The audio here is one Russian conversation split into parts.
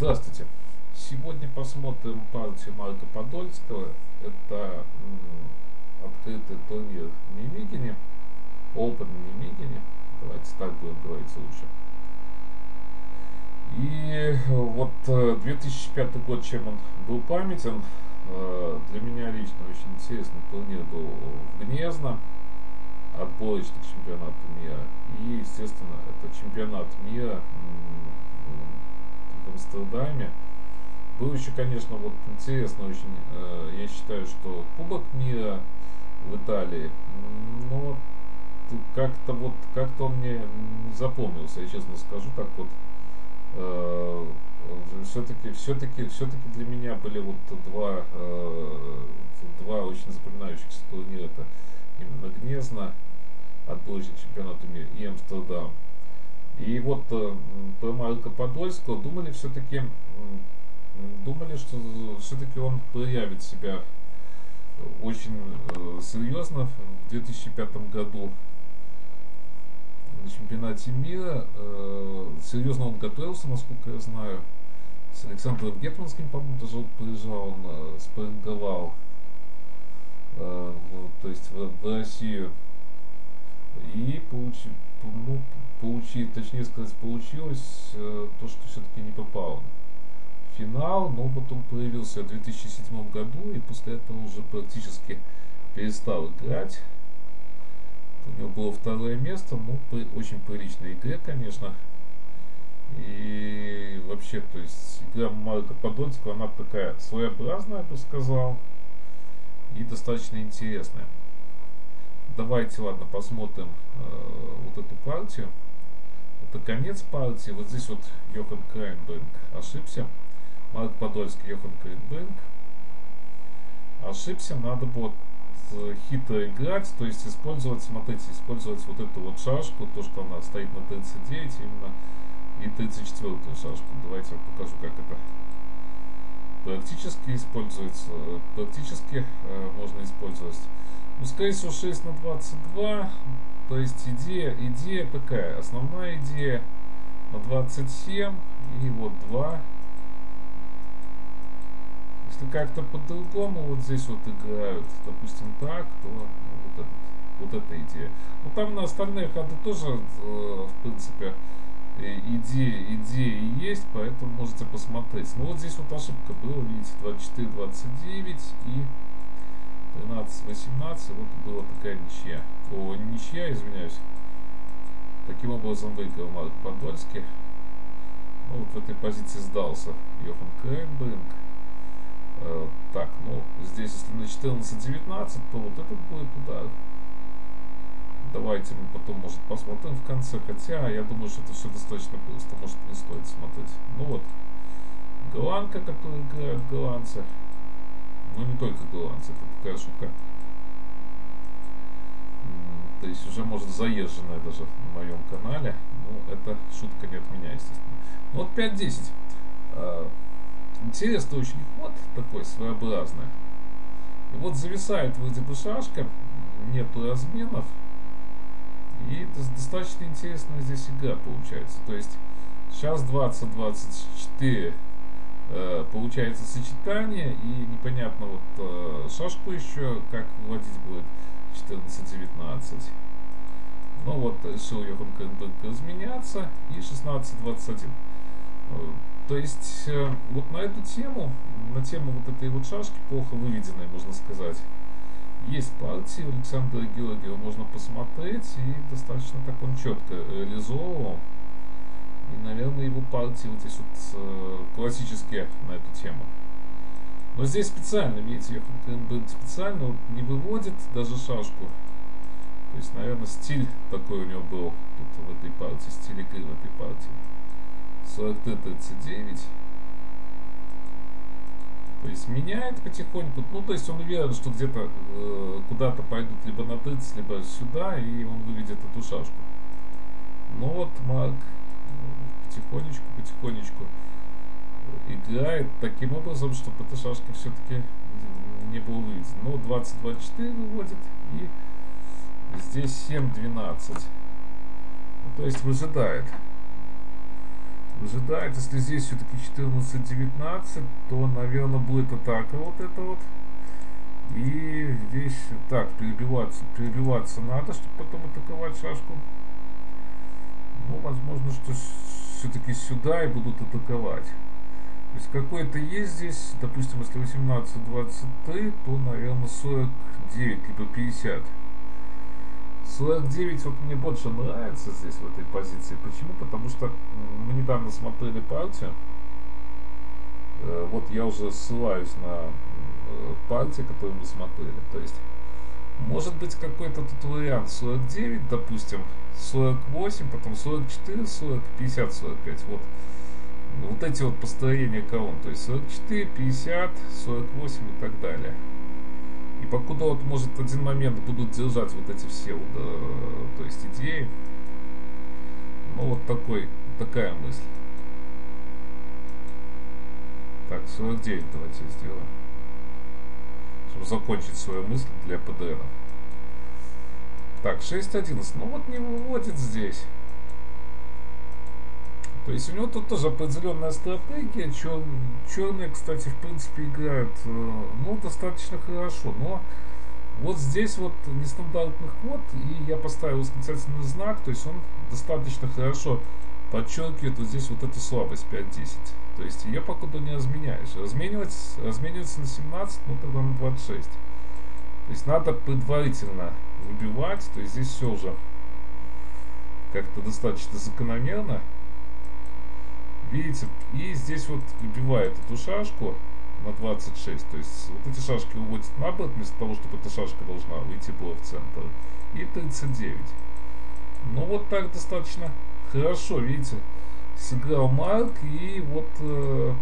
Здравствуйте. Сегодня посмотрим партию Марка Подольского. Это открытый турнир в Нимегене, Open в Нимегене. Давайте так будем говорить лучше. И вот 2005 год, чем он был памятен, для меня лично очень интересный турнир был в Гнезно, отборочный чемпионат мира. И, естественно, это чемпионат мира в Амстердаме. Был еще, конечно, вот интересно очень, я считаю, что Кубок мира в Италии, но как-то он мне не запомнился, я честно скажу, так вот. Все-таки для меня были вот два очень запоминающихся турнира. Это именно Гнезно, отборочный чемпионат мира, и Амстердам. И вот про Марка Подольского думали, что все-таки он проявит себя очень серьезно в 2005 году на чемпионате мира. Серьезно он готовился, насколько я знаю. С Александром Гетманским, по-моему, даже вот приезжал, он спарринговал, то есть в Россию. И получилось то, что все-таки не попал в финал. Но вот он появился в 2007 году и после этого уже практически перестал играть. У него было второе место, ну, при очень приличной игре, конечно. И вообще, то есть, игра Марка Подольского, она такая своеобразная, я бы сказал, и достаточно интересная. Давайте, ладно, посмотрим вот эту партию. Это конец партии. Вот здесь вот Йохан Крайнберг ошибся. Марк Подольский, Йохан Крайнберг ошибся. Надо было хитро играть, то есть использовать вот эту вот шашку, то, что она стоит на 39 именно, и 34-ю шашку. Давайте я вам покажу, как это практически используется. Практически можно использовать. Ну, скорее всего, 6 на 22. То есть идея такая. Основная идея на 27 и вот 2. Если как-то по-другому вот здесь вот играют, допустим, так, то вот эта идея. Ну, там на остальные ходы тоже, в принципе, идеи есть, поэтому можете посмотреть. Но вот здесь вот ошибка была, видите, 24-29 и 13-18, вот была такая ничья. Не ничья, извиняюсь. Таким образом выиграл Марк Подольский. Ну, вот в этой позиции сдался Йохан Крайнберг. Так, ну, здесь, если на 14-19, то вот этот будет удар. Давайте мы потом, может, посмотрим в конце. Хотя, я думаю, что это все достаточно просто. Может, не стоит смотреть. Ну вот, голландка, которую играют голландцы. Ну, не только голландцы, это такая шутка. То есть уже, может, заезженная даже на моем канале. Ну, это шутка не от меня, естественно. Ну, вот 5-10. Интересный очень ход, такой своеобразный. И вот зависает вроде бы шашка, нету разменов. И достаточно интересная здесь игра получается. То есть сейчас 20-24 получается сочетание, и непонятно вот шашку еще как вводить будет 14-19. Ну вот решил Йохан Крайнберг разменяться, и 16-21. То есть вот на эту тему, на тему вот этой вот шашки, плохо выведенной, можно сказать, есть партии Александра Георгиева, можно посмотреть, и достаточно так он четко реализовывал. И, наверное, его партии вот здесь вот классические на эту тему. Но здесь специально, видите, Йохан Крайнберг специально вот не выводит даже шашку. То есть, наверное, стиль такой у него был тут в этой партии, стиль игры в этой партии. 43-39. То есть меняет потихоньку. Ну, то есть он уверен, что где-то куда-то пойдут либо на 30, либо сюда, и он выведет эту шашку. Но вот Марк потихонечку играет таким образом, чтобы эта шашка все-таки не была выведена. Ну, 20-24 выводит, и здесь 7-12. Ну, то есть выжидает. ожидает. Если здесь все-таки 14-19, то, наверное, будет атака вот эта вот. И здесь так, перебиваться надо, чтобы потом атаковать шашку. Ну, возможно, что все-таки сюда и будут атаковать. То есть какой-то есть здесь, допустим, если 18-23, то, наверное, 49, либо 50. 49 вот мне больше нравится здесь, в этой позиции. Почему? Потому что мы недавно смотрели партию. Вот я уже ссылаюсь на партии, которую мы смотрели. То есть, может быть, какой-то тут вариант 49, допустим, 48, потом 44, 40, 50, 45. Вот эти вот построения колонн. То есть 44, 50, 48 и так далее. И покуда вот, может, один момент будут держать вот эти все вот, то есть идеи. Ну, вот такая мысль. Так, 49 давайте сделаем. Чтобы закончить свою мысль для ПДН. Так, 6.11. Ну вот не выводит здесь. То есть у него тут тоже определенная стратегия. Черные, кстати, в принципе играют, ну, достаточно хорошо. Но вот здесь вот нестандартный ход, и я поставил восклицательный знак. То есть он достаточно хорошо подчеркивает вот здесь вот эту слабость 5-10. То есть ее покуда не разменяешь. Разменивается на 17, ну тогда на 26. То есть надо предварительно выбивать. То есть здесь все уже как-то достаточно закономерно. Видите, и здесь вот выбивает эту шашку на 26. То есть вот эти шашки уводят наоборот, вместо того, чтобы эта шашка должна уйти было в центр. И 39. Ну вот так достаточно хорошо, видите, сыграл Марк, и вот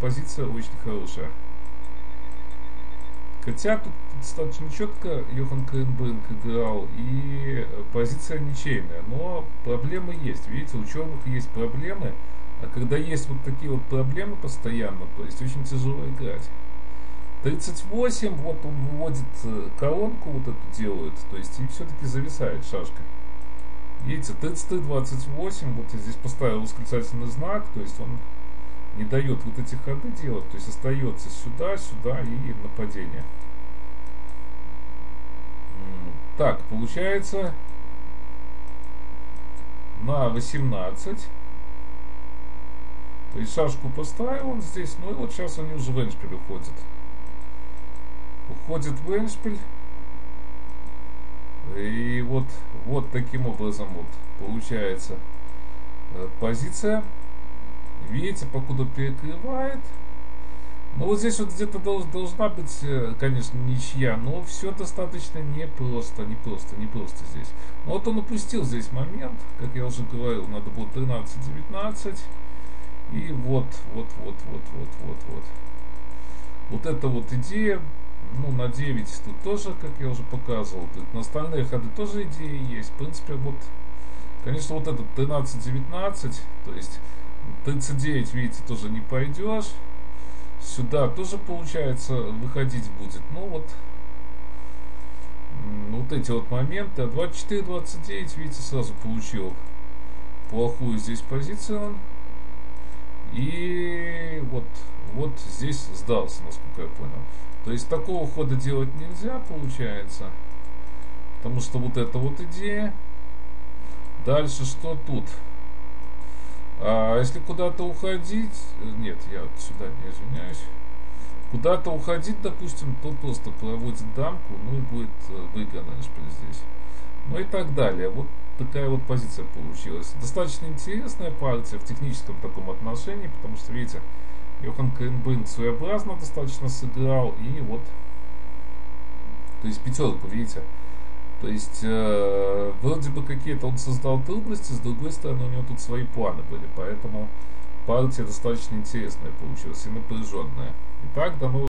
позиция очень хорошая. Хотя тут достаточно четко Йохан Крейнбринк играл, и позиция ничейная, но проблемы есть. Видите, у черных есть проблемы, а когда есть вот такие вот проблемы постоянно, то есть очень тяжело играть. 38, вот он выводит колонку, вот эту делает, то есть и все-таки зависает шашка. Видите, 33-28, вот я здесь поставил восклицательный знак, то есть он не дает вот эти ходы делать, то есть остается сюда, сюда и нападение. Так, получается на 18. То есть шашку поставил он здесь, ну и вот сейчас они уже в эндшпиль уходят. Уходит в эндшпиль. И вот таким образом вот получается позиция. Видите, покуда перекрывает. Ну вот здесь вот где-то должна быть, конечно, ничья, но все достаточно непросто здесь. Но вот он упустил здесь момент, как я уже говорил, надо было 13-19. И вот. Вот эта вот идея, ну, на 9 тут тоже, как я уже показывал, тут на остальные ходы тоже идеи есть. В принципе, вот, конечно, вот этот 13-19, то есть 39, видите, тоже не пойдешь. Сюда тоже, получается, выходить будет. Ну, вот эти вот моменты. А 24-29, видите, сразу получил плохую здесь позицию. И вот здесь сдался, насколько я понял. То есть такого хода делать нельзя, получается. Потому что вот эта вот идея. Дальше что тут? А если куда-то уходить... Нет, я вот сюда не извиняюсь. Куда-то уходить, допустим, то просто проводит дамку, ну и будет выиграно эндшпиль здесь. Ну и так далее. Вот такая вот позиция получилась. Достаточно интересная партия в техническом таком отношении, потому что, видите, Йохан Крейнбринк своеобразно достаточно сыграл, и вот, то есть пятерку, видите. То есть, вроде бы какие-то он создал трудности, с другой стороны, у него тут свои планы были, поэтому партия достаточно интересная получилась и напряженная. Итак, до новых